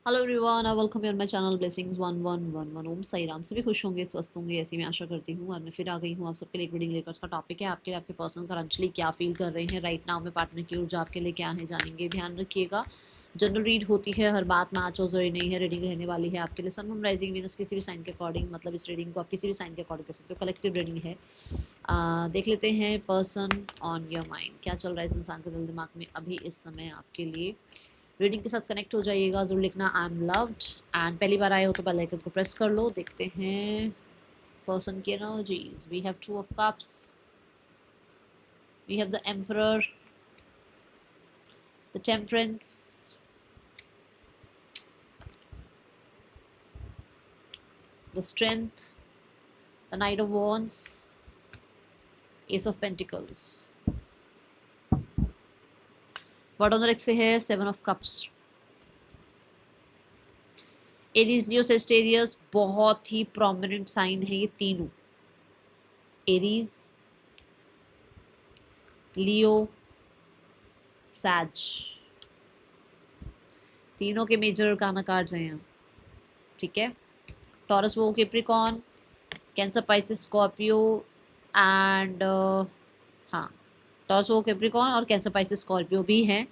Hello everyone, I welcome you on my channel blessings 1111। ओम साई राम। सभी खुश होंगे, स्वस्थ होंगे, ऐसी मैं आशा करती हूँ। और मैं फिर आ गई हूँ आप सबके लिए एक रीडिंग लेकर। उसका टॉपिक है आपके लिए आपके पर्सन करंटली क्या फील कर रहे हैं राइट नाउ में, पार्टनर की ऊर्जा आपके लिए क्या है जानेंगे। ध्यान रखिएगा, जनरल रीड होती है, हर बात मैच हो जरूरी नहीं है। रीडिंग रहने वाली है आपके लिए सन मून राइजिंग वीनस किसी भी साइन के अकॉर्डिंग, मतलब इस रीडिंग को आप किसी भी साइन के अकॉर्डिंग कर सकते हो। कलेक्टिव रीडिंग है। देख लेते हैं पर्सन ऑन योर माइंड, क्या चल रहा है इस इंसान के दिल दिमाग में अभी इस समय आपके लिए। रीडिंग के साथ कनेक्ट हो जाइएगा, जरूर लिखना आई एम लव्ड। एंड पहली बार आए हो तो बेल आइकन को प्रेस कर लो। देखते हैं पर्सन की energies. We have two of cups, we have the emperor, the temperance, the strength, the knight of wands, ace of pentacles. Bottom rack से है seven of cups. Aries, Leo, Sagittarius, बहुत ही prominent sign है ये तीनों। Aries, लियो, सैज, तीनों के मेजर काना कार्ड्स हैं यहाँ। ठीक है। टॉरस, वो, Capricorn, cancer, Pisces, Scorpio and हाँ, टॉरस, वो, कैप्रिकॉर्न और कैंसर, पाइसिस, स्कॉर्पियो भी हैं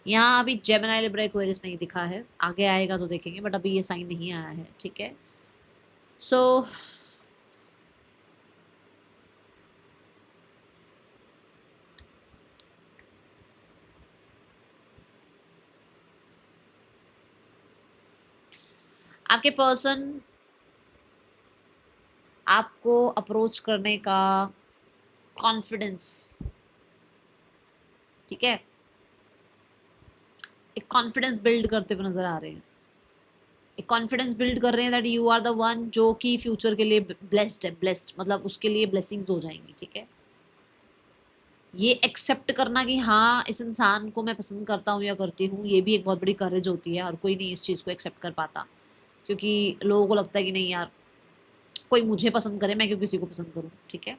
यहाँ। अभी जेमिनी, लिब्रा, एक्वेरियस नहीं दिखा है, आगे आएगा तो देखेंगे, बट अभी ये साइन नहीं आया है। ठीक है। सो आपके पर्सन आपको अप्रोच करने का कॉन्फिडेंस, ठीक है, एक कॉन्फिडेंस बिल्ड करते हुए नजर आ रहे हैं। एक कॉन्फिडेंस बिल्ड कर रहे हैं that you are the one जो कि फ्यूचर के लिए ब्लेस्ड है। ब्लेस्ड मतलब उसके लिए ब्लेसिंग्स हो जाएंगी। ठीक है। ये एक्सेप्ट करना कि हाँ इस इंसान को मैं पसंद करता हूँ या करती हूँ, ये भी एक बहुत बड़ी करेज होती है। हर कोई नहीं इस चीज़ को एक्सेप्ट कर पाता, क्योंकि लोगों को लगता है कि नहीं यार, कोई मुझे पसंद करे, मैं क्यों किसी को पसंद करूँ। ठीक है।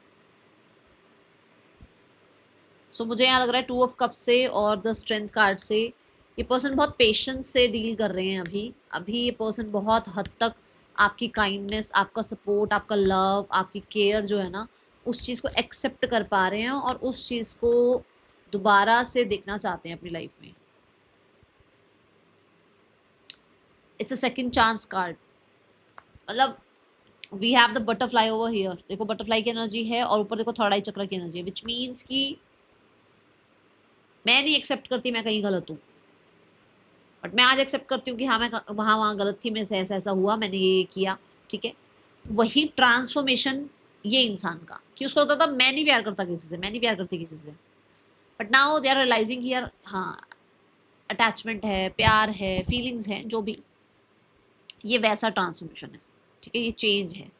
सो मुझे यहाँ लग रहा है टू ऑफ कप से और द स्ट्रेंथ कार्ड से ये पर्सन बहुत पेशेंस से डील कर रहे हैं। अभी अभी ये पर्सन बहुत हद तक आपकी काइंडनेस, आपका सपोर्ट, आपका लव, आपकी केयर जो है ना, उस चीज़ को एक्सेप्ट कर पा रहे हैं और उस चीज़ को दोबारा से देखना चाहते हैं अपनी लाइफ में। It's a second chance card. मतलब we have the butterfly over here. देखो बटरफ्लाई की एनर्जी है और ऊपर देखो थर्ड आई चक्र की एनर्जी है, विच मीन्स कि मैं नहीं एक्सेप्ट करती मैं कहीं गलत हूँ, बट मैं आज एक्सेप्ट करती हूँ कि हाँ मैं वहाँ वहाँ गलत थी, मेरे से ऐसा ऐसा हुआ, मैंने ये किया। ठीक है। वही ट्रांसफॉर्मेशन ये इंसान का, कि उसको होता था मैं नहीं प्यार करता किसी से, मैं नहीं प्यार करती किसी से, but now they are realizing यार हाँ अटैचमेंट है, प्यार है, फीलिंग्स हैं, जो भी, ये वैसा ट्रांसफॉर्मेशन है। ठीक है। ये चेंज है।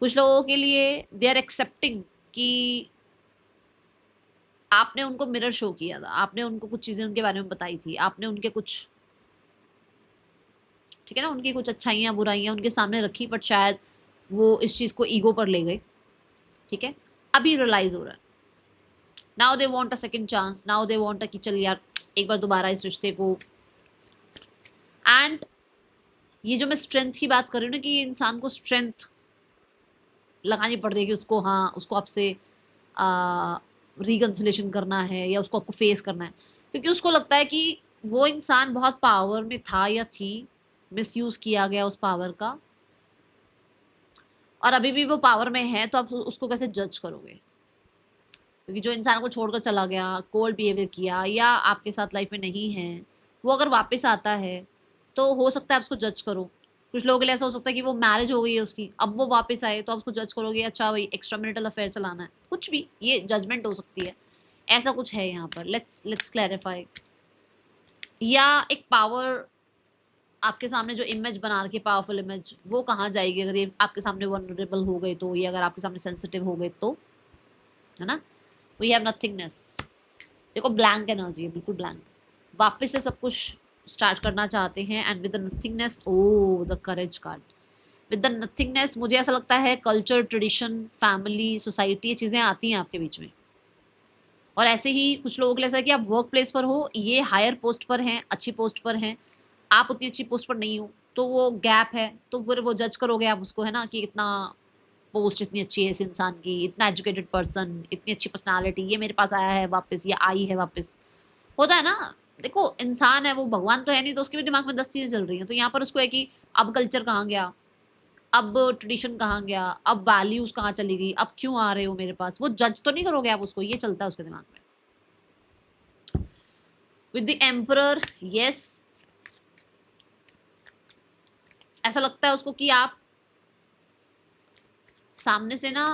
कुछ लोगों के लिए दे आर एक्सेप्टिंग कि आपने उनको मिरर शो किया था, आपने उनको कुछ चीज़ें उनके बारे में बताई थी, आपने उनके कुछ, ठीक है ना, उनकी कुछ अच्छाइयाँ बुराइयाँ उनके सामने रखी, बट शायद वो इस चीज़ को ईगो पर ले गए। ठीक है। अभी रियलाइज हो रहा है। Now they want a second chance, now they want a कि चल यार एक बार दोबारा इस रिश्ते को। एंड ये जो मैं स्ट्रेंथ की बात कर रही हूँ ना, कि ये इंसान को स्ट्रेंथ लगानी पड़ रही है कि उसको, हाँ उसको आपसे रिकन्सिलेशन करना है या उसको आपको फेस करना है, क्योंकि उसको लगता है कि वो इंसान बहुत पावर में था या थी, मिसयूज किया गया उस पावर का, और अभी भी वो पावर में है, तो आप उसको कैसे जज करोगे। क्योंकि जो इंसान को छोड़कर चला गया, कोल्ड बिहेवियर किया, या आपके साथ लाइफ में नहीं है, वो अगर वापस आता है तो हो सकता है आप उसको जज करो। कुछ लोगों के लिए ऐसा हो सकता है कि वो मैरिज हो गई है उसकी, अब वो वापस आए तो आप उसको जज करोगे, अच्छा भाई एक्स्ट्रा मैरिटल अफेयर चलाना है, कुछ भी, ये जजमेंट हो सकती है। ऐसा कुछ है यहाँ पर। Let's clarify. या एक पावर आपके सामने जो इमेज बना रखी है, पावरफुल इमेज, वो कहाँ जाएगी अगर ये आपके सामने वनरेबल हो गए तो, ये अगर आपके सामने सेंसिटिव हो गए तो, है ना। We have nothingness. देखो ब्लैंक एनर्जी है, बिल्कुल ब्लैंक। वापस से सब कुछ स्टार्ट करना चाहते हैं। And with the nothingness, oh the courage card. With the nothingness मुझे ऐसा लगता है कल्चर, ट्रेडिशन, फैमिली, सोसाइटी, ये चीज़ें आती हैं आपके बीच में। और ऐसे ही कुछ लोगों के लिए ऐसा है कि आप वर्क प्लेस पर हो, ये हायर पोस्ट पर हैं, अच्छी पोस्ट पर हैं, आप उतनी अच्छी पोस्ट पर नहीं हो, तो वो गैप है, तो फिर वो जज करोगे आप उसको, है ना, कि इतना पोस्ट इतनी अच्छी है इस इंसान की, इतना एजुकेटेड पर्सन, इतनी अच्छी पर्सनालिटी, ये मेरे पास आया है वापस, ये आई है वापस। होता है ना, देखो इंसान है वो, भगवान तो है नहीं, तो उसके भी दिमाग में 10 चीजें चल रही हैं। तो यहाँ पर उसको है कि अब कल्चर कहाँ गया, अब ट्रेडिशन कहाँ गया, अब वैल्यूज कहाँ चली गई, अब क्यों आ रहे हो मेरे पास, वो जज तो नहीं करोगे आप उसको, ये चलता है उसके दिमाग में। विद द एम्परर, यस, ऐसा लगता है उसको कि आप सामने से ना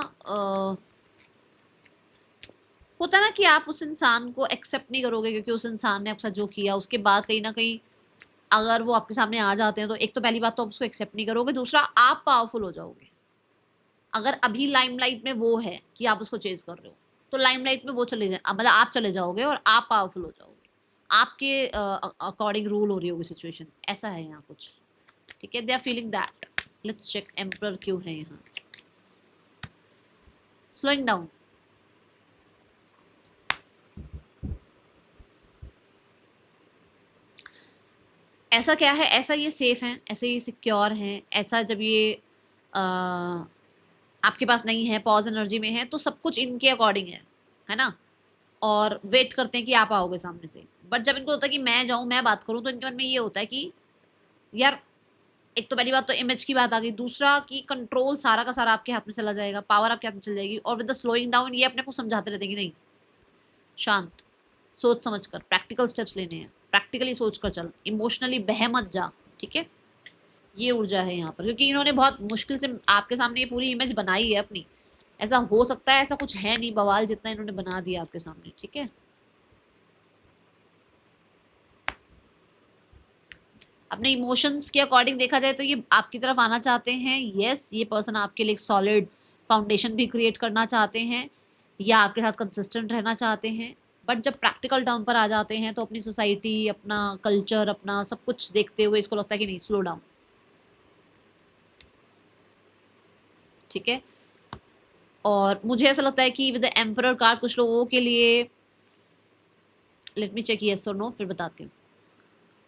होता है ना कि आप उस इंसान को एक्सेप्ट नहीं करोगे, क्योंकि उस इंसान ने आपके साथ जो किया, उसके बाद कहीं ना कहीं अगर वो आपके सामने आ जाते हैं, तो एक तो पहली बात तो आप उसको एक्सेप्ट नहीं करोगे, दूसरा आप पावरफुल हो जाओगे। अगर अभी लाइमलाइट में वो है कि आप उसको चेज कर रहे हो, तो लाइमलाइट में वो चले जाए, मतलब आप चले जाओगे और आप पावरफुल हो जाओगे, आपके अकॉर्डिंग रूल हो रही होगी सिचुएशन, ऐसा है यहाँ कुछ। ठीक है, they are feeling that. Let's check emperor क्यों है यहाँ। स्लोइंग डाउन, ऐसा क्या है, ऐसा ये सेफ हैं, ऐसे ये सिक्योर हैं, ऐसा जब ये आपके पास नहीं है, पॉज एनर्जी में है, तो सब कुछ इनके अकॉर्डिंग है ना, और वेट करते हैं कि आप आओगे सामने से। बट जब इनको होता है कि मैं जाऊं, मैं बात करूं, तो इनके मन में ये होता है कि यार, एक तो पहली बात तो इमेज की बात आ गई, दूसरा कि कंट्रोल सारा का सारा आपके हाथ में चला जाएगा, पावर आपके हाथ में चल जाएगी, और विद द स्लोइंग डाउन ये अपने को समझाते रहते हैं कि नहीं, शांत, सोच समझ कर प्रैक्टिकल स्टेप्स लेने हैं, प्रैक्टिकली सोच कर चल, इमोशनली बह मत जा। ठीक है, ये ऊर्जा है यहाँ पर, क्योंकि इन्होंने बहुत मुश्किल से आपके सामने ये पूरी इमेज बनाई है अपनी। ऐसा हो सकता है, ऐसा कुछ है नहीं बवाल जितना इन्होंने बना दिया आपके सामने। ठीक है, अपने इमोशंस के अकॉर्डिंग देखा जाए तो ये आपकी तरफ आना चाहते हैं, यस, ये पर्सन आपके लिए एक सॉलिड फाउंडेशन भी क्रिएट करना चाहते हैं, या आपके साथ कंसिस्टेंट रहना चाहते हैं। बट जब प्रैक्टिकल टर्म पर आ जाते हैं, तो अपनी सोसाइटी, अपना कल्चर, अपना सब कुछ देखते हुए इसको लगता है कि नहीं, स्लो डाउन। ठीक है, और मुझे ऐसा लगता है कि विद द एम्परर कार्ड कुछ लोगों के लिए, लेट मी चेक यस और नो, फिर बताती हूँ।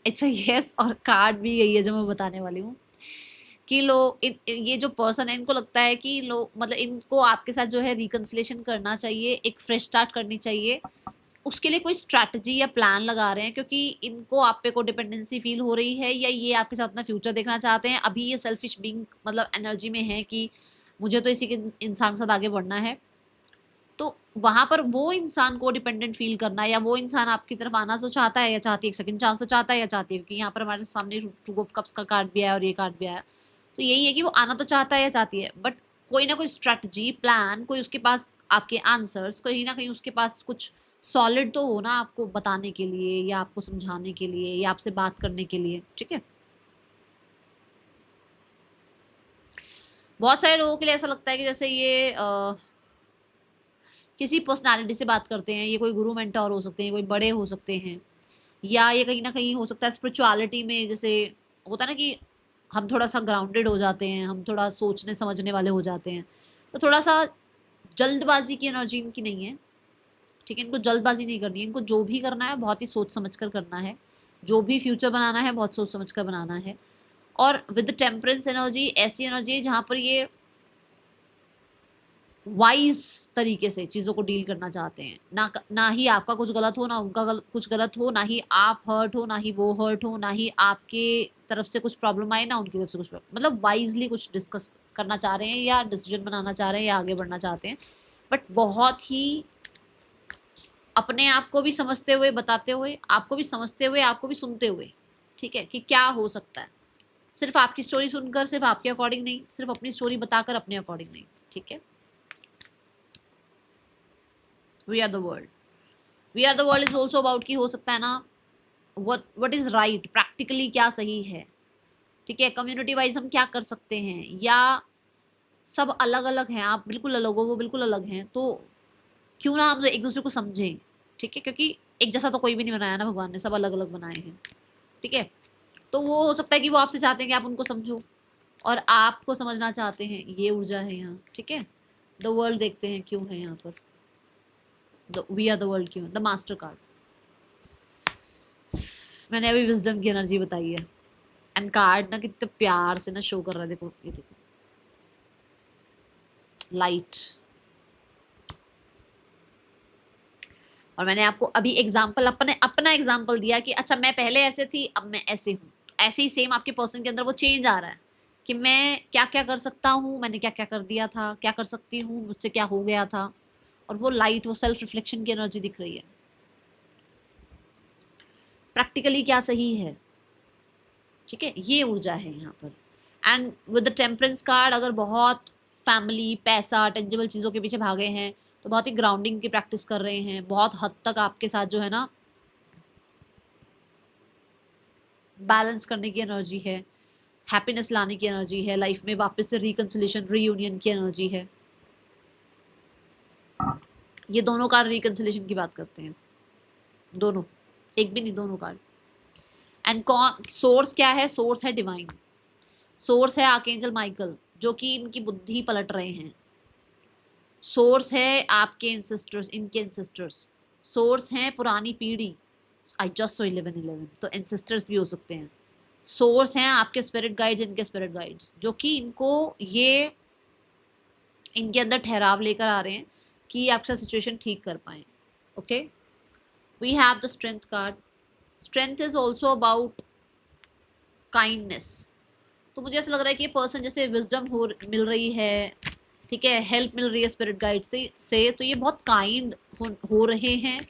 इट्स यस, और कार्ड भी यही है जो मैं बताने वाली हूँ, कि लोग ये जो पर्सन है, इनको लगता है कि लोग, मतलब इनको आपके साथ जो है रिकन्सिलेशन करना चाहिए, एक फ्रेश स्टार्ट करनी चाहिए, उसके लिए कोई स्ट्रैटेजी या प्लान लगा रहे हैं, क्योंकि इनको आप पे को डिपेंडेंसी फील हो रही है, या ये आपके साथ अपना फ्यूचर देखना चाहते हैं। अभी ये सेल्फिश बीइंग मतलब एनर्जी में है कि मुझे तो इसी के इंसान के साथ आगे बढ़ना है, तो वहां पर वो इंसान को डिपेंडेंट फील करना, या वो इंसान आपकी तरफ आना तो चाहता है या चाहती है, एक सेकंड चांस तो चाहता है या चाहती है, क्योंकि यहाँ पर हमारे सामने टू ऑफ कप्स का कार्ड भी आया और ये कार्ड भी आया, तो यही है कि वो आना तो चाहता है या चाहती है, बट कोई ना कोई स्ट्रैटेजी, प्लान, कोई उसके पास आपके आंसर्स, कहीं ना कहीं उसके पास कुछ सॉलिड तो हो ना, आपको बताने के लिए या आपको समझाने के लिए या आपसे बात करने के लिए। ठीक है, बहुत सारे लोगों के लिए ऐसा लगता है कि जैसे ये किसी पर्सनालिटी से बात करते हैं, ये कोई गुरु मेंटोर हो सकते हैं, कोई बड़े हो सकते हैं, या ये कहीं ना कहीं हो सकता है स्पिरिचुअलिटी में, जैसे होता है ना कि हम थोड़ा सा ग्राउंडेड हो जाते हैं, हम थोड़ा सोचने समझने वाले हो जाते हैं, तो थोड़ा सा जल्दबाजी की एनर्जी इनकी नहीं है। ठीक है, इनको जल्दबाजी नहीं करनी है, इनको जो भी करना है बहुत ही सोच समझ कर करना है, जो भी फ्यूचर बनाना है बहुत सोच समझ कर बनाना है। और विद टेम्परेंस एनर्जी, ऐसी एनर्जी है जहाँ पर ये वाइज तरीके से चीज़ों को डील करना चाहते हैं, ना ही आपका कुछ गलत हो, ना उनका कुछ गलत हो, ना ही आप हर्ट हो, ना ही वो हर्ट हो, ना ही आपके तरफ से कुछ प्रॉब्लम आए, ना उनकी तरफ से कुछ मतलब वाइजली कुछ डिस्कस करना चाह रहे हैं, या डिसीजन बनाना चाह रहे हैं, या आगे बढ़ना चाहते हैं, बट बहुत ही अपने आप को भी समझते हुए, बताते हुए, आपको भी समझते हुए, आपको भी सुनते हुए। ठीक है, कि क्या हो सकता है, सिर्फ आपकी स्टोरी सुनकर, सिर्फ आपके अकॉर्डिंग नहीं, सिर्फ अपनी स्टोरी बताकर अपने अकॉर्डिंग नहीं। ठीक है, we are the world, we are the world is also about कि हो सकता है ना, वट इज राइट, प्रैक्टिकली क्या सही है। ठीक है, कम्युनिटी वाइज हम क्या कर सकते हैं, या सब अलग अलग हैं, आप बिल्कुल अलग हो, वो बिल्कुल अलग हैं, तो क्यों ना हम एक दूसरे को समझें। ठीक है, क्योंकि एक जैसा तो कोई भी नहीं बनाया ना भगवान ने, सब अलग अलग बनाए हैं। ठीक है, तो वो हो सकता है कि वो आपसे चाहते हैं कि आप उनको समझो, और आपको समझना चाहते हैं, ये ऊर्जा है यहाँ। ठीक है, द वर्ल्ड देखते हैं क्यों है यहाँ पर, वी आर द वर्ल्ड क्यों, द मास्टर कार्ड। मैंने अभी विजडम की एनर्जी बताई है। एंड कार्ड ना कितने प्यार से ना शो कर रहा है, देखो ये देखो, लाइट। और मैंने आपको अभी एग्जाम्पल अपना एग्जाम्पल दिया कि अच्छा मैं पहले ऐसे थी, अब मैं ऐसे हूँ। ऐसे ही सेम आपके पर्सन के अंदर वो चेंज आ रहा है कि मैं क्या क्या कर सकता हूँ, मैंने क्या क्या कर दिया था, क्या कर सकती हूँ, मुझसे क्या हो गया था। और वो लाइट, वो सेल्फ रिफ्लेक्शन की एनर्जी दिख रही है। प्रैक्टिकली क्या सही है, ठीक है, ये ऊर्जा है यहाँ पर। And with the temperance card, अगर बहुत फैमिली, पैसा, टेंजिबल चीज़ों के पीछे भागे हैं तो बहुत ही ग्राउंडिंग की प्रैक्टिस कर रहे हैं। बहुत हद तक आपके साथ जो है ना बैलेंस करने की एनर्जी है, हैप्पीनेस लाने की एनर्जी है, लाइफ में वापस से रिकंसिलेशन, रीयूनियन की एनर्जी है। ये दोनों कार्ड रिकंसिलेशन की बात करते हैं, दोनों, एक भी नहीं, दोनों कार्ड। एंड सोर्स क्या है, सोर्स है डिवाइन, सोर्स है आर्कएंजल माइकल जो कि इनकी बुद्धि पलट रहे हैं। सोर्स है आपके एंसेस्टर्स, इनके एंसेस्टर्स। सोर्स हैं पुरानी पीढ़ी, आई जस्ट सो 1111, तो एंसेस्टर्स भी हो सकते हैं। सोर्स हैं आपके स्पिरिट गाइड्स, इनके स्पिरिट गाइड्स, जो कि इनको ये इनके अंदर ठहराव लेकर आ रहे हैं कि आपका सिचुएशन ठीक कर पाएँ। Okay, we have the strength card. Strength is also about kindness. तो मुझे ऐसा लग रहा है कि ये पर्सन जैसे विजडम मिल रही है, ठीक है, हेल्प मिल रही है स्पिरिट गाइड से, तो ये बहुत काइंड हो रहे हैं।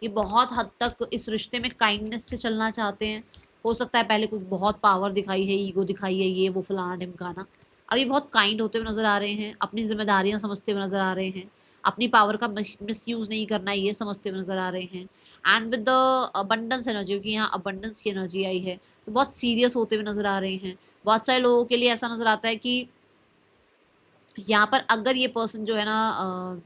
ये बहुत हद तक इस रिश्ते में काइंडनेस से चलना चाहते हैं। हो सकता है पहले कुछ बहुत पावर दिखाई है, ईगो दिखाई है, ये वो फलाना ढिमकाना, अभी बहुत काइंड होते हुए नजर आ रहे हैं, अपनी जिम्मेदारियां समझते हुए नजर आ रहे हैं, अपनी पावर का मिसयूज नहीं करना ये समझते हुए नजर आ रहे हैं। And with the abundance energy, क्योंकि यहाँ अबंडेंस की एनर्जी आई है, तो बहुत सीरियस होते हुए नजर आ रहे हैं। बहुत सारे लोगों के लिए ऐसा नजर आता है कि यहाँ पर अगर ये पर्सन जो है ना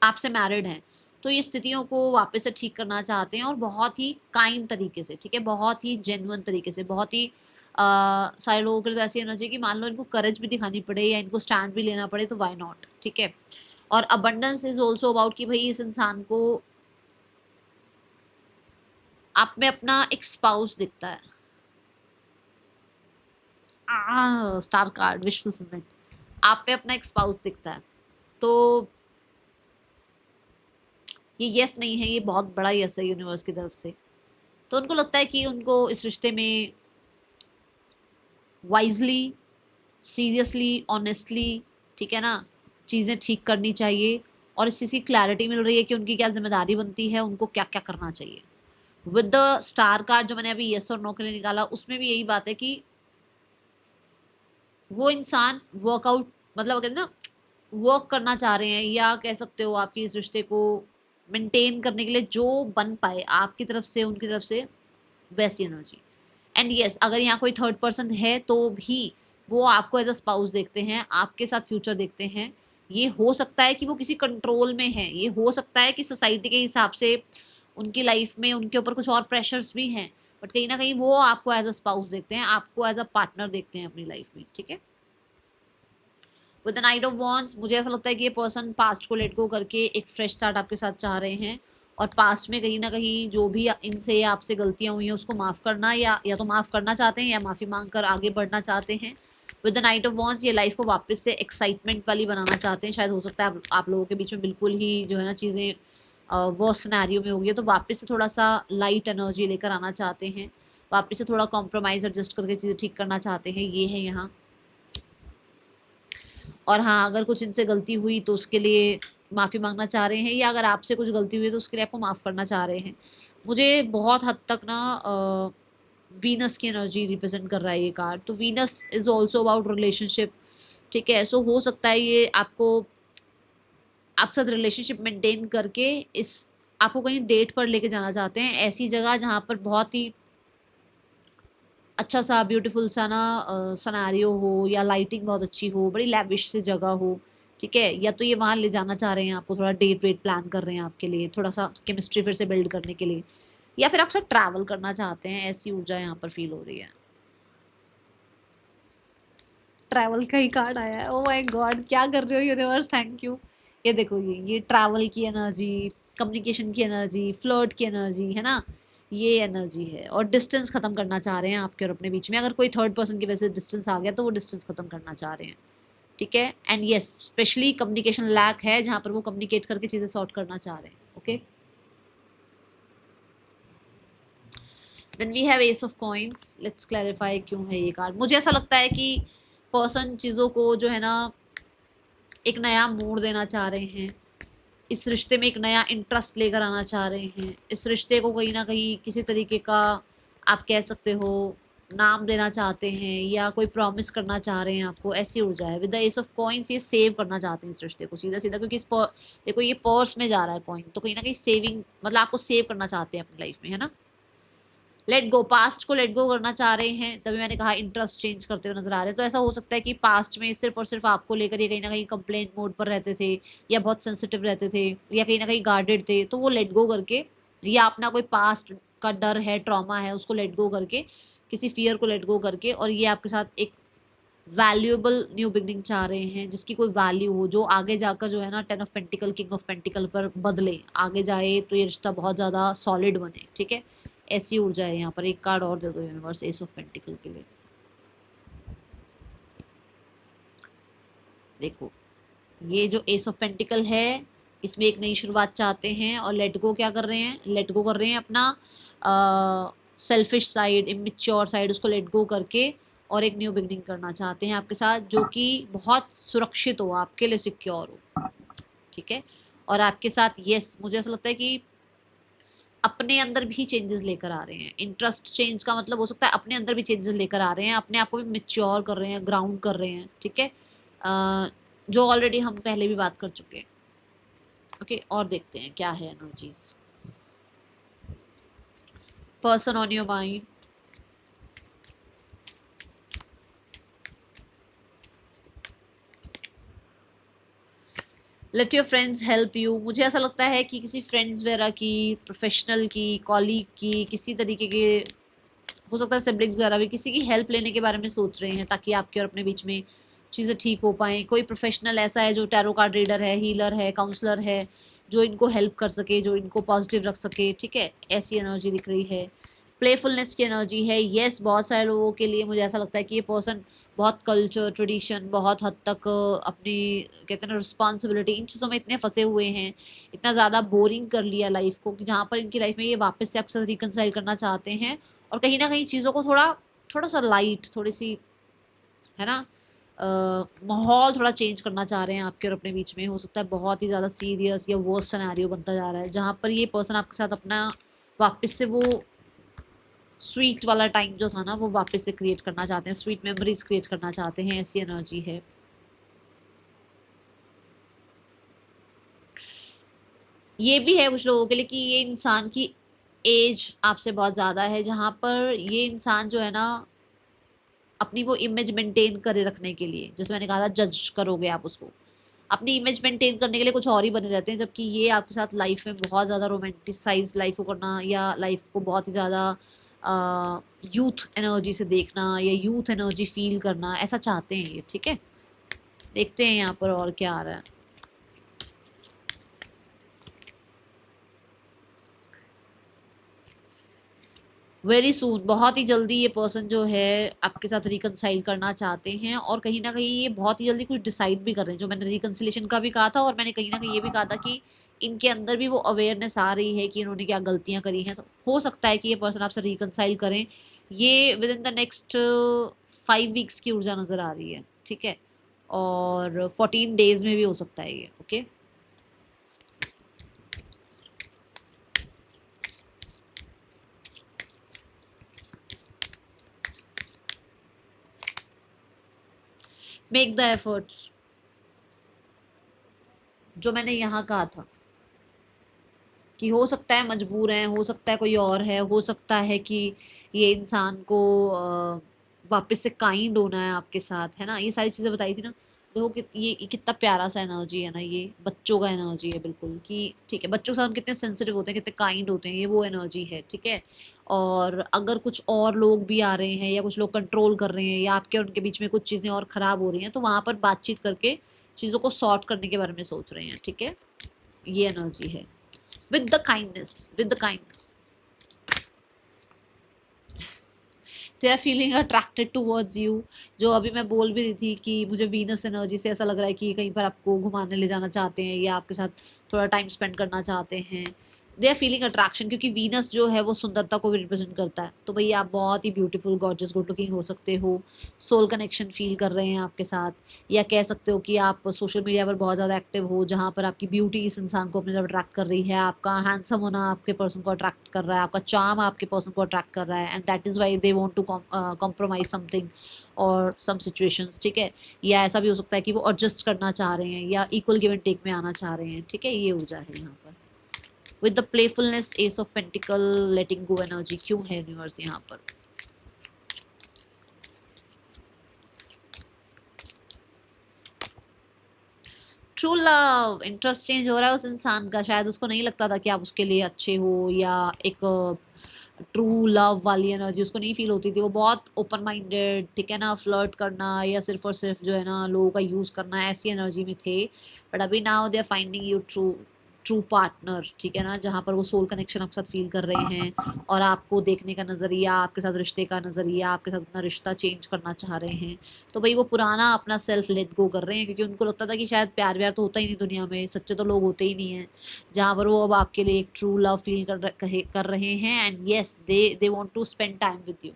आपसे मैरिड है, तो ये स्थितियों को वापस से ठीक करना चाहते हैं, और बहुत ही काइंड तरीके से, ठीक है, बहुत ही जेन्युइन तरीके से। बहुत ही सारे लोगों के लिए तो ऐसी एनर्जी है कि मान लो इनको करेज भी दिखानी पड़े या इनको स्टैंड भी लेना पड़े तो वाई नॉट, ठीक है। और अबंडेंस इज ऑल्सो अबाउट कि भाई इस इंसान को आप में अपना एक स्पाउस दिखता है। स्टार कार्ड, विश फुलफिलमेंट, आप पे अपना एक स्पाउस दिखता है। तो ये यस नहीं है, ये बहुत बड़ा यस है यूनिवर्स की तरफ से। तो उनको लगता है कि उनको इस रिश्ते में वाइजली, सीरियसली, ऑनेस्टली, ठीक है ना, चीज़ें ठीक करनी चाहिए। और इस चीज़ की क्लैरिटी मिल रही है कि उनकी क्या जिम्मेदारी बनती है, उनको क्या क्या करना चाहिए। विद द स्टार कार्ड जो मैंने अभी यस और नो के लिए निकाला, उसमें भी यही बात है कि वो इंसान वर्कआउट, मतलब कहते हैं ना, वर्क करना चाह रहे हैं, या कह सकते हो आपकी इस रिश्ते को मेंटेन करने के लिए जो बन पाए आपकी तरफ से, उनकी तरफ से, वैसी एनर्जी। एंड यस, अगर यहाँ कोई थर्ड पर्सन है तो भी वो आपको एज अ स्पाउस देखते हैं, आपके साथ फ्यूचर देखते हैं। ये हो सकता है कि वो किसी कंट्रोल में है, ये हो सकता है कि सोसाइटी के हिसाब से उनकी लाइफ में उनके ऊपर कुछ और प्रेशर्स भी हैं, बट कहीं ना कहीं वो आपको एज अ स्पाउस देखते हैं, आपको एज अ पार्टनर देखते हैं अपनी लाइफ में, ठीक है। With the knight of wands, मुझे ऐसा लगता है कि ये पर्सन पास्ट को लेट गो करके एक फ्रेश स्टार्ट आपके साथ चाह रहे हैं, और पास्ट में कहीं ना कहीं जो भी इनसे आपसे गलतियां हुई हैं उसको माफ़ करना, या तो माफ़ करना चाहते हैं या माफ़ी मांग कर आगे बढ़ना चाहते हैं। With the knight of wands, ये लाइफ को वापस से एक्साइटमेंट वाली बनाना चाहते हैं। शायद हो सकता है आप लोगों के बीच में बिल्कुल ही जो है ना चीज़ें वो सिनेरियो में होगी, तो वापस से थोड़ा सा लाइट एनर्जी लेकर आना चाहते हैं, वापस से थोड़ा कॉम्प्रोमाइज़ एडजस्ट करके चीज़ें ठीक करना चाहते हैं, ये है यहाँ। और हाँ, अगर कुछ इनसे गलती हुई तो उसके लिए माफ़ी मांगना चाह रहे हैं, या अगर आपसे कुछ गलती हुई तो उसके लिए आपको माफ़ करना चाह रहे हैं। मुझे बहुत हद तक ना वीनस की एनर्जी रिप्रेजेंट कर रहा है ये कार्ड। तो Venus is also about relationship, ठीक है। सो हो सकता है ये आपको आपके साथ रिलेशनशिप मेंटेन करके इस आपको कहीं डेट पर लेके जाना चाहते हैं, ऐसी जगह जहाँ पर बहुत ही अच्छा सा ब्यूटीफुल सा ना सिनेरियो हो, या लाइटिंग बहुत अच्छी हो, बड़ी लैविश सी जगह हो, ठीक है। या तो ये वहाँ ले जाना चाह रहे हैं आपको, थोड़ा डेट वेट प्लान कर रहे हैं आपके लिए, थोड़ा सा केमिस्ट्री फिर से बिल्ड करने के लिए, या फिर आपसे ट्रैवल करना चाहते हैं, ऐसी ऊर्जा यहाँ पर फील हो रही है। ट्रैवल का ही कार्ड आया है, ओ माय गॉड, क्या कर रहे हो यूनिवर्स, थैंक यू। ये देखो, ये ट्रैवल की एनर्जी, कम्युनिकेशन की एनर्जी, फ्लर्ट की एनर्जी है ना, ये एनर्जी है। और डिस्टेंस खत्म करना चाह रहे हैं आपके और अपने बीच में। अगर कोई थर्ड पर्सन की वजह से डिस्टेंस आ गया तो वो डिस्टेंस खत्म करना चाह रहे हैं, ठीक है। And yes, specially communication lack है जहाँ पर वो कम्युनिकेट करके चीज़ें सॉर्ट करना चाह रहे हैं। Okay, then we have ace of coins. Let's clarify क्यों है ये कार्ड। मुझे ऐसा लगता है कि पर्सन चीज़ों को जो है ना एक नया मोड़ देना चाह रहे हैं, इस रिश्ते में एक नया इंटरेस्ट लेकर आना चाह रहे हैं, इस रिश्ते को कहीं ना कहीं किसी तरीके का आप कह सकते हो नाम देना चाहते हैं, या कोई प्रॉमिस करना चाह रहे हैं आपको, ऐसी ऊर्जा है। With the S of coins ये सेव करना चाहते हैं इस रिश्ते को सीधा सीधा, क्योंकि देखो ये पर्स में जा रहा है कॉइन, तो कहीं ना कहीं सेविंग मतलब आपको सेव करना चाहते हैं अपनी लाइफ में, है ना। लेट गो, पास्ट को लेट गो करना चाह रहे हैं, तभी मैंने कहा इंटरेस्ट चेंज करते हुए नजर आ रहे हैं। तो ऐसा हो सकता है कि पास्ट में सिर्फ और सिर्फ आपको लेकर ये कहीं ना कहीं कंप्लेंट मोड पर रहते थे, या बहुत सेंसिटिव रहते थे, या कहीं ना कहीं गार्डेड थे, तो वो लेट गो करके, या अपना कोई पास्ट का डर है, ट्रॉमा है, उसको लेट गो करके, किसी फियर को लेट गो करके, और ये आपके साथ एक वैल्यूएबल न्यू बिगनिंग चाह रहे हैं जिसकी कोई वैल्यू हो, जो आगे जाकर जो है ना 10 of pentacle, king of pentacle पर बदले, आगे जाए तो ये रिश्ता बहुत ज़्यादा सॉलिड बने, ठीक है। ऐसी ऊर्जा है यहाँ पर। एक कार्ड और दे दो यूनिवर्स एस ऑफ पेंटिकल के लिए। देखो ये जो एस ऑफ पेंटिकल है, इसमें एक नई शुरुआत चाहते हैं, और लेट गो क्या कर रहे हैं, लेट गो कर रहे हैं अपना सेल्फिश साइड, इमेच्योर साइड, उसको लेट गो करके और एक न्यू बिगनिंग करना चाहते हैं आपके साथ, जो कि बहुत सुरक्षित हो, आपके लिए सिक्योर हो, ठीक है। और आपके साथ यस, मुझे ऐसा लगता है कि अपने अंदर भी चेंजेस लेकर आ रहे हैं। इंटरेस्ट चेंज का मतलब हो सकता है अपने अंदर भी चेंजेस लेकर आ रहे हैं, अपने आप को भी मेच्योर कर रहे हैं, ग्राउंड कर रहे हैं, ठीक है। जो ऑलरेडी हम पहले भी बात कर चुके हैं। ओके, और देखते हैं क्या है energies. Person on your mind, let your friends help you. मुझे ऐसा लगता है कि किसी फ्रेंड्स वगैरह की, प्रोफेशनल की, कॉलीग की, किसी तरीके के, हो सकता है सिबलिंग्स वगैरह भी, किसी की हेल्प लेने के बारे में सोच रहे हैं ताकि आपके और अपने बीच में चीज़ें ठीक हो पाएँ। कोई प्रोफेशनल ऐसा है जो टैरो कार्ड रीडर है, हीलर है, काउंसलर है, जो इनको हेल्प कर सके, जो इनको पॉजिटिव रख सके, ठीक है। ऐसी एनर्जी दिख रही है। प्लेफुलनेस की एनर्जी है। येस, बहुत सारे लोगों के लिए मुझे ऐसा लगता है कि ये पर्सन बहुत कल्चर, ट्रेडिशन, बहुत हद तक अपनी कहते हैं ना रिस्पॉन्सिबिलिटी, इन चीज़ों में इतने फंसे हुए हैं, इतना ज़्यादा बोरिंग कर लिया लाइफ को, कि जहाँ पर इनकी लाइफ में ये वापस से आपके साथ रिकनसाइल करना चाहते हैं, और कहीं ना कहीं चीज़ों को थोड़ा थोड़ा सा लाइट, थोड़ी सी, है ना, माहौल थोड़ा चेंज करना चाह रहे हैं आपके और अपने बीच में। हो सकता है बहुत ही ज़्यादा सीरियस या वर्स्ट सिनेरियो बनता जा रहा है, जहाँ पर ये पर्सन आपके साथ अपना वापस से वो स्वीट वाला टाइम जो था ना, वो वापस से क्रिएट करना चाहते हैं, स्वीट मेमोरीज क्रिएट करना चाहते हैं। ऐसी एनर्जी है। ये भी है कुछ लोगों के लिए कि ये इंसान की एज आपसे बहुत ज़्यादा है, जहाँ पर ये इंसान जो है ना अपनी वो इमेज मेंटेन करे रखने के लिए, जैसे मैंने कहा था जज करोगे आप उसको, अपनी इमेज मेंटेन करने के लिए कुछ और ही बने रहते हैं, जबकि ये आपके साथ लाइफ में बहुत ज़्यादा रोमांटिसाइज लाइफ को करना, या लाइफ को बहुत ही ज़्यादा यूथ एनर्जी से देखना, या यूथ एनर्जी फील करना, ऐसा चाहते हैं ये, ठीक है। देखते हैं यहाँ पर और क्या आ रहा है। वेरी सून, बहुत ही जल्दी ये पर्सन जो है आपके साथ रिकनसाइल करना चाहते हैं, और कहीं ना कहीं ये बहुत ही जल्दी कुछ डिसाइड भी कर रहे हैं। जो मैंने रिकनसिलेशन का भी कहा था, और मैंने कहीं ना कहीं ये भी कहा था कि इनके अंदर भी वो अवेयरनेस आ रही है कि इन्होंने क्या गलतियां करी हैं। तो हो सकता है कि ये पर्सन आपसे रिकनसाइल करें, ये with in the next 5 weeks की ऊर्जा नज़र आ रही है, ठीक है। और 14 डेज में भी हो सकता है ये। ओके, मेक द एफर्ट्स, जो मैंने यहाँ कहा था कि हो सकता है मजबूर हैं, हो सकता है कोई और है, हो सकता है कि ये इंसान को वापस से काइंड होना है आपके साथ, है ना। ये सारी चीज़ें बताई थी ना। देखो कि ये कितना प्यारा सा एनर्जी है ना, ये बच्चों का एनर्जी है बिल्कुल, कि ठीक है बच्चों के साथ हम कितने सेंसिटिव होते हैं, कितने काइंड होते हैं, ये वो एनर्जी है, ठीक है। और अगर कुछ और लोग भी आ रहे हैं, या कुछ लोग कंट्रोल कर रहे हैं, या आपके और उनके बीच में कुछ चीज़ें और ख़राब हो रही हैं, तो वहाँ पर बातचीत करके चीज़ों को सॉर्ट करने के बारे में सोच रहे हैं, ठीक है। ये एनर्जी है। with the kindness, with the kindness, they are feeling attracted towards you. जो अभी मैं बोल भी रही थी कि मुझे वीनस एनर्जी से ऐसा लग रहा है कि कहीं पर आपको घुमाने ले जाना चाहते हैं या आपके साथ थोड़ा टाइम स्पेंड करना चाहते हैं। दे आर फीलिंग अट्रैक्शन, क्योंकि वीनस जो है वो सुंदरता को भी रिप्रेजेंट करता है। तो भैया आप बहुत ही ब्यूटीफुल, गॉर्जियस, गुड लुकिंग हो सकते हो। सोल कनेक्शन फील कर रहे हैं आपके साथ, या कह सकते हो कि आप सोशल मीडिया पर बहुत ज़्यादा एक्टिव हो, जहाँ पर आपकी ब्यूटी इस इंसान को अपनी तरफ अट्रैक्ट कर रही है, आपका हैंडसम होना आपके पर्सन को अट्रैक्ट कर रहा है, आपका चार्म आपके पर्सन को अट्रैक्ट कर रहा है, and that is why they want to compromise something और सम सिचुएशंस, ठीक है। या ऐसा भी हो सकता है कि वो एडजस्ट करना चाह रहे हैं या इक्वल गिव एंड टेक में आना चाह रहे हैं, ठीक है। ये ऊर्जा है यहाँ पर with the playfulness, S of pentacle, letting go energy क्यों है यूनिवर्स यहाँ पर। ट्रू लव, इंटरेस्ट चेंज हो रहा है उस इंसान का, शायद उसको नहीं लगता था कि आप उसके लिए अच्छे हो, या एक ट्रू लव वाली एनर्जी उसको नहीं फील होती थी। वो बहुत ओपन माइंडेड, ठीक है ना, फ्लर्ट करना या सिर्फ और सिर्फ जो है ना लोगों का यूज़ करना, ऐसी एनर्जी में थे। बट अभी now they are finding you true true partner, ठीक है ना, जहाँ पर वो सोल कनेक्शन आपके साथ फील कर रहे हैं और आपको देखने का नज़रिया, आपके साथ रिश्ते का नज़रिया, आपके साथ अपना रिश्ता चेंज करना चाह रहे हैं। तो भाई वो पुराना अपना सेल्फ लेट गो कर रहे हैं, क्योंकि उनको लगता था कि शायद प्यार व्यार तो होता ही नहीं दुनिया में, सच्चे तो लोग होते ही नहीं हैं, जहाँ पर वो अब आपके लिए एक ट्रू लव फील कर रहे हैं। And yes, they want to spend time with you,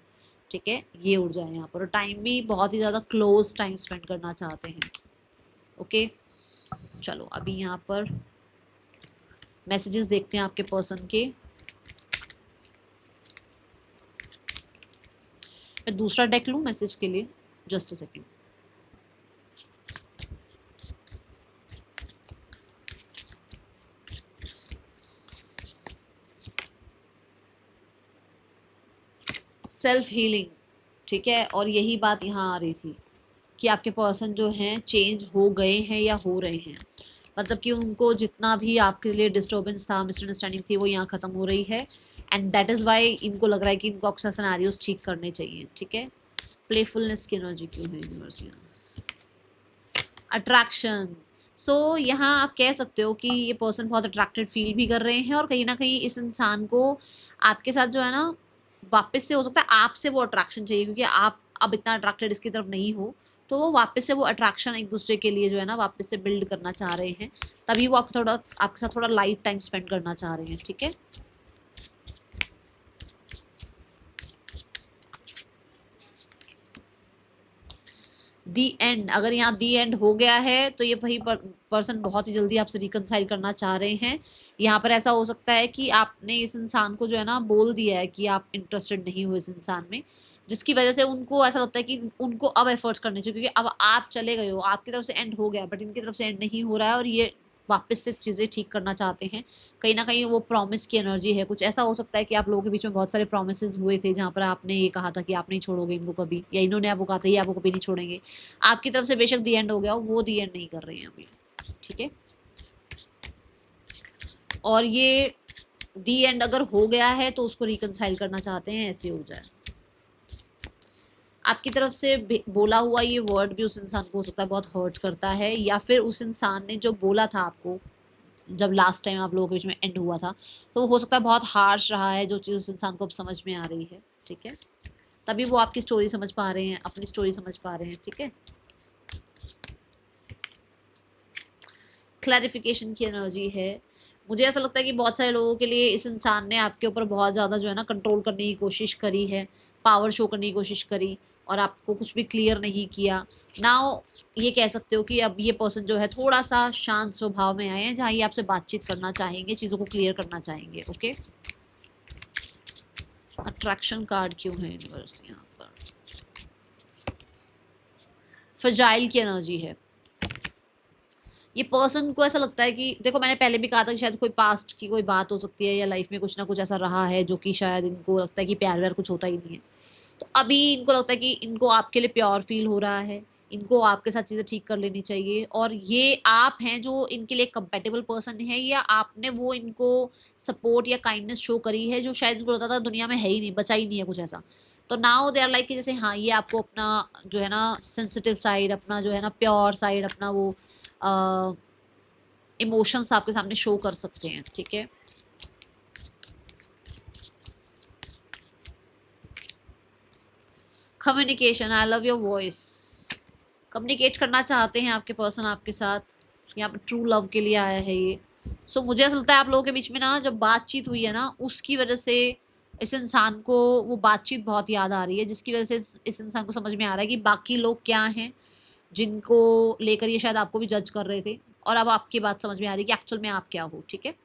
ठीक है। ये ऊर्जा है यहाँ पर, और टाइम भी बहुत ही ज़्यादा क्लोज टाइम स्पेंड करना चाहते हैं। ओके, चलो अभी यहाँ पर मैसेजेस देखते हैं आपके पर्सन के। मैं दूसरा डेक लूँ मैसेज के लिए, just a second. Self healing, ठीक है। और यही बात यहाँ आ रही थी कि आपके पर्सन जो हैं चेंज हो गए हैं या हो रहे हैं, मतलब कि उनको जितना भी आपके लिए डिस्टर्बेंस था, मिसअंडरस्टैंडिंग थी, वो यहाँ ख़त्म हो रही है। एंड दैट इज़ वाई इनको लग रहा है कि इनको अक्सर सिनेरियोस ठीक करने चाहिए, ठीक है। प्लेफुलनेस की एनर्जी क्यों है यूनिवर्स यहाँ। अट्रैक्शन, सो यहाँ आप कह सकते हो कि ये पर्सन बहुत अट्रैक्टेड फील भी कर रहे हैं, और कहीं ना कहीं इस इंसान को आपके साथ जो है ना वापस से, हो सकता है आपसे वो अट्रैक्शन चाहिए, क्योंकि आप अब इतना अट्रैक्टेड इसकी तरफ नहीं हो, तो वो वापस से वो अट्रैक्शन एक दूसरे के लिए जो है ना वापस से बिल्ड करना चाह रहे हैं। तभी वो आप थोड़ा आपके साथ थोड़ा लाइट टाइम स्पेंड करना चाह रहे हैं, ठीक है। दी एंड, अगर यहाँ दी एंड हो गया है तो ये वही पर्सन बहुत ही जल्दी आपसे रिकनसाइल करना चाह रहे हैं। यहाँ पर ऐसा हो सकता है कि आपने इस इंसान को जो है ना बोल दिया है कि आप इंटरेस्टेड नहीं हो इस इंसान में, जिसकी वजह से उनको ऐसा लगता है कि उनको अब एफर्ट्स करने चाहिए, क्योंकि अब आप चले गए हो, आपकी तरफ से एंड हो गया, बट इनकी तरफ से एंड नहीं हो रहा है, और ये वापस से चीज़ें ठीक करना चाहते हैं। कहीं ना कहीं वो प्रॉमिस की एनर्जी है, कुछ ऐसा हो सकता है कि आप लोगों के बीच में बहुत सारे प्रॉमिसेस हुए थे, जहाँ पर आपने ये कहा था कि आप नहीं छोड़ोगे इनको कभी, या इन्होंने आपको कहा था ये आपको कभी नहीं छोड़ेंगे। आपकी तरफ से बेशक दी एंड हो गया हो, वो दी एंड नहीं कर रहे हैं अभी, ठीक है। और ये दी एंड अगर हो गया है तो उसको रिकनसाइल करना चाहते हैं, ऐसी हो जाए। आपकी तरफ से बोला हुआ ये वर्ड भी उस इंसान को हो सकता है बहुत हर्ट करता है, या फिर उस इंसान ने जो बोला था आपको जब लास्ट टाइम आप लोगों के बीच में एंड हुआ था, तो हो सकता है बहुत हार्श रहा है जो चीज़ उस इंसान को अब समझ में आ रही है, ठीक है। तभी वो आपकी स्टोरी समझ पा रहे हैं, अपनी स्टोरी समझ पा रहे हैं, ठीक है। क्लैरिफिकेशन की एनर्जी है। मुझे ऐसा लगता है कि बहुत सारे लोगों के लिए इस इंसान ने आपके ऊपर बहुत ज़्यादा जो है ना कंट्रोल करने की कोशिश करी है, पावर शो करने की कोशिश करी, और आपको कुछ भी क्लियर नहीं किया। नाउ ये कह सकते हो कि अब ये पर्सन जो है थोड़ा सा शांत स्वभाव में आए हैं, जहाँ ये आपसे बातचीत करना चाहेंगे, चीज़ों को क्लियर करना चाहेंगे, ओके। अट्रैक्शन कार्ड क्यों है यूनिवर्स यहाँ पर। फ्रजाइल की एनर्जी है। ये पर्सन को ऐसा लगता है कि देखो, मैंने पहले भी कहा था कि शायद कोई पास्ट की कोई बात हो सकती है, या लाइफ में कुछ ना कुछ ऐसा रहा है जो कि शायद इनको लगता है कि प्यार व्यार कुछ होता ही नहीं है। तो अभी इनको लगता है कि इनको आपके लिए प्योर फील हो रहा है, इनको आपके साथ चीज़ें ठीक कर लेनी चाहिए, और ये आप हैं जो इनके लिए कंपेटेबल पर्सन है, या आपने वो इनको सपोर्ट या काइंडनेस शो करी है जो शायद इनको लगता था दुनिया में है ही नहीं, बचा ही नहीं है कुछ ऐसा। तो नाउ दे आर लाइक कि जैसे हाँ, ये आपको अपना जो है ना सेंसिटिव साइड, अपना जो है ना प्योर साइड, अपना वो इमोशंस आपके सामने शो कर सकते हैं, ठीक है। Communication, I love your voice. Communicate करना चाहते हैं आपके पर्सन आपके साथ, यहाँ पर ट्रू लव के लिए आया है ये। सो मुझे ऐसा लगता है आप लोगों के बीच में ना जब बातचीत हुई है ना, उसकी वजह से इस इंसान को वो बातचीत बहुत याद आ रही है, जिसकी वजह से इस इंसान को समझ में आ रहा है कि बाकी लोग क्या हैं जिनको लेकर ये शायद आपको भी जज कर रहे थे, और अब आपकी बात समझ में आ रही है कि एक्चुअल में आप क्या हो। ठीक है,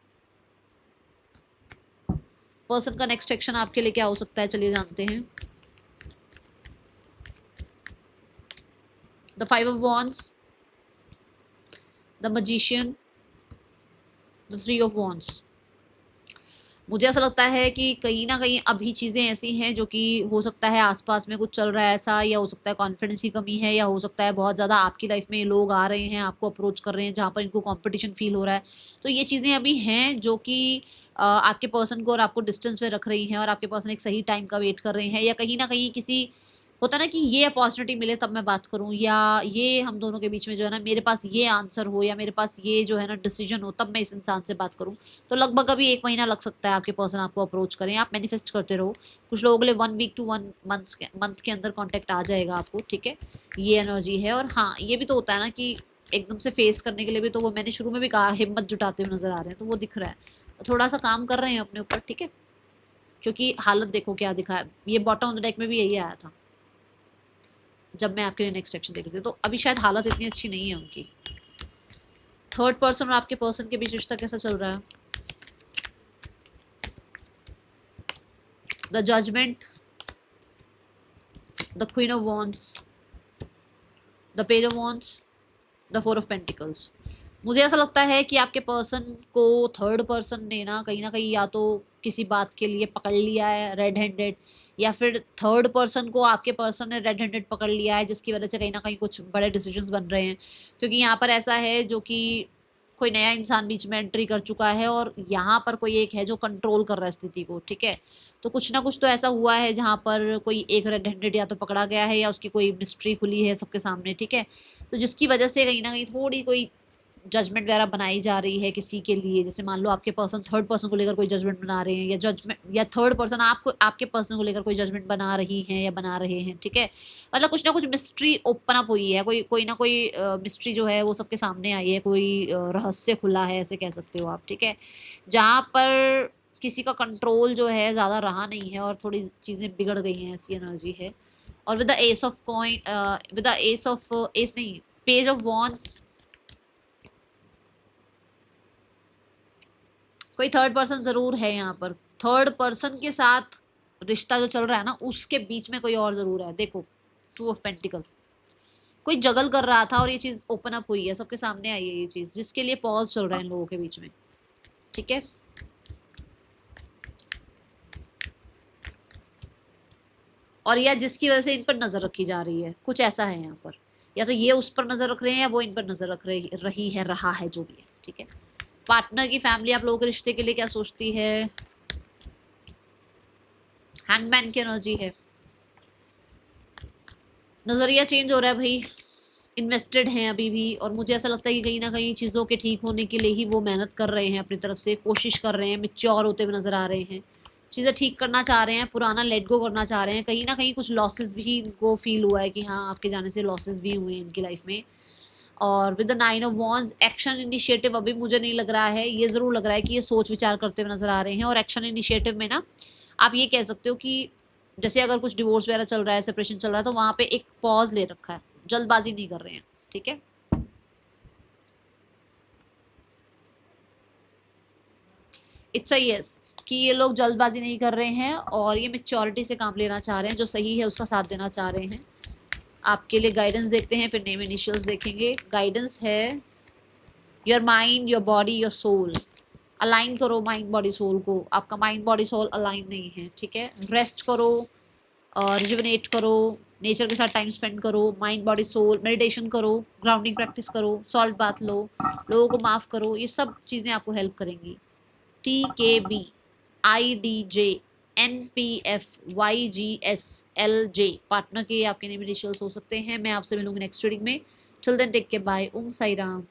पर्सन का नेक्स्ट एक्शन आपके लिए क्या हो सकता है, चलिए जानते हैं। The 5 of wands, the magician, the 3 of wands. मुझे ऐसा लगता है कि कहीं ना कहीं अभी चीज़ें ऐसी हैं जो कि हो सकता है आसपास में कुछ चल रहा है ऐसा, या हो सकता है कॉन्फिडेंस की कमी है, या हो सकता है बहुत ज़्यादा आपकी लाइफ में लोग आ रहे हैं, आपको अप्रोच कर रहे हैं जहाँ पर इनको कंपटीशन फील हो रहा है। तो ये चीज़ें अभी हैं जो कि आपके पर्सन को और आपको डिस्टेंस में रख रही हैं, और आपके पर्सन एक सही टाइम का वेट कर रहे हैं, या कहीं ना कहीं किसी होता ना कि ये अपॉर्चुनिटी मिले तब मैं बात करूं, या ये हम दोनों के बीच में जो है ना मेरे पास ये आंसर हो, या मेरे पास ये जो है ना डिसीजन हो, तब मैं इस इंसान से बात करूं। तो लगभग अभी 1 महीना लग सकता है आपके पर्सन आपको अप्रोच करें। आप मैनिफेस्ट करते रहो, कुछ लोगों के लिए 1 वीक टू 1 मंथ के अंदर कॉन्टैक्ट आ जाएगा आपको। ठीक है, ये एनर्जी है। और हाँ, ये भी तो होता है ना कि एकदम से फेस करने के लिए भी तो वो मैंने शुरू में भी कहा हिम्मत जुटाते हुए नजर आ रहे हैं, तो वो दिख रहा है, तो थोड़ा सा काम कर रहे हैं अपने ऊपर। ठीक है, क्योंकि हालत देखो क्या दिखा है, ये बॉटम ऑफ द डेक में भी यही आया था जब मैं आपके लिए नेक्स्ट सेक्शन देख रही थी। तो अभी शायद हालत इतनी अच्छी नहीं है उनकी। थर्ड पर्सन और आपके पर्सन के बीच रिश्ता कैसा चल रहा है? The judgement, the queen of wands, the page of wands, the 4 of pentacles. मुझे ऐसा लगता है कि आपके पर्सन को थर्ड पर्सन ने ना कहीं या तो किसी बात के लिए पकड़ लिया है रेड हैंडेड, या फिर थर्ड पर्सन को आपके पर्सन ने रेड हैंडेड पकड़ लिया है, जिसकी वजह से कहीं ना कहीं कुछ बड़े डिसीजंस बन रहे हैं। क्योंकि यहाँ पर ऐसा है जो कि कोई नया इंसान बीच में एंट्री कर चुका है, और यहाँ पर कोई एक है जो कंट्रोल कर रहा है स्थिति को। ठीक है, तो कुछ ना कुछ तो ऐसा हुआ है जहाँ पर कोई एक रेड हैंडेड या तो पकड़ा गया है, या उसकी कोई मिस्ट्री खुली है सबके सामने। ठीक है, तो जिसकी वजह से कहीं ना कहीं थोड़ी कोई जजमेंट वगैरह बनाई जा रही है किसी के लिए। जैसे मान लो आपके पर्सन थर्ड पर्सन को लेकर कोई जजमेंट बना रहे हैं, या जजमेंट या थर्ड पर्सन आपको आपके पर्सन को लेकर कोई जजमेंट बना रही हैं या बना रहे हैं। ठीक है, मतलब कुछ ना कुछ मिस्ट्री ओपन अप हुई है, कोई ना कोई मिस्ट्री जो है वो सबके सामने आई है, कोई रहस्य खुला है, ऐसे कह सकते हो आप। ठीक है, जहाँ पर किसी का कंट्रोल जो है ज़्यादा रहा नहीं है, और थोड़ी चीज़ें बिगड़ गई हैं, ऐसी एनर्जी है। और with the S of coin, with the S of S नहीं, पेज ऑफ वॉन्ड्स, कोई थर्ड पर्सन जरूर है यहाँ पर। थर्ड पर्सन के साथ रिश्ता जो चल रहा है ना, उसके बीच में कोई और जरूर है। देखो 2 ऑफ पेंटिकल, कोई जगल कर रहा था और ये चीज ओपन अप हुई है, सबके सामने आई है ये चीज, जिसके लिए पॉज चल रहा है इन लोगों के बीच में। ठीक है, और या जिसकी वजह से इन पर नजर रखी जा रही है, कुछ ऐसा है यहाँ पर, या तो ये उस पर नजर रख रहे हैं, या वो इन पर नजर रही है, रहा है, जो भी है। ठीक है, पार्टनर की फैमिली आप लोगों के रिश्ते के लिए क्या सोचती है? हैंगमैन की एनर्जी है। नजरिया चेंज हो रहा है भाई, इन्वेस्टेड हैं अभी भी, और मुझे ऐसा लगता है कि कहीं ना कहीं चीज़ों के ठीक होने के लिए ही वो मेहनत कर रहे हैं, अपनी तरफ से कोशिश कर रहे हैं, मिच्योर होते हुए नजर आ रहे हैं, चीज़ें ठीक करना चाह रहे हैं, पुराना लेट गो करना चाह रहे हैं। कहीं ना कहीं कुछ लॉसेस भी इनको फील हुआ है कि हाँ आपके जाने से लॉसेस भी हुए हैं इनकी लाइफ में। और with the 9 of wands, action initiative अभी मुझे नहीं लग रहा है, ये ज़रूर लग रहा है कि ये सोच विचार करते हुए नजर आ रहे हैं। और एक्शन इनिशिएटिव में ना आप ये कह सकते हो कि जैसे अगर कुछ डिवोर्स वगैरह चल रहा है, सेपरेशन चल रहा है, तो वहाँ पे एक पॉज ले रखा है, जल्दबाजी नहीं कर रहे हैं। ठीक है, इट्स अ यस कि ये लोग जल्दबाजी नहीं कर रहे हैं, और ये मेच्योरिटी से काम लेना चाह रहे हैं, जो सही है उसका साथ देना चाह रहे हैं। आपके लिए गाइडेंस देखते हैं, फिर नेम इनिशियल्स देखेंगे। गाइडेंस है your mind, your body, your soul. Align करो माइंड बॉडी सोल को, आपका माइंड बॉडी सोल अलाइन नहीं है। ठीक है, रेस्ट करो, रिजुवनेट करो, नेचर के साथ टाइम स्पेंड करो, माइंड बॉडी सोल, मेडिटेशन करो, ग्राउंडिंग प्रैक्टिस करो, सॉल्ट बाथ लो, लोगों को माफ़ करो, ये सब चीज़ें आपको हेल्प करेंगी। TKB IDJNPFYGSLJ पार्टनर के आपके नेम इनिशियल्स हो सकते हैं। मैं आपसे मिलूंगी नेक्स्ट रीडिंग में। Till then take care, bye, Om Sai Ram.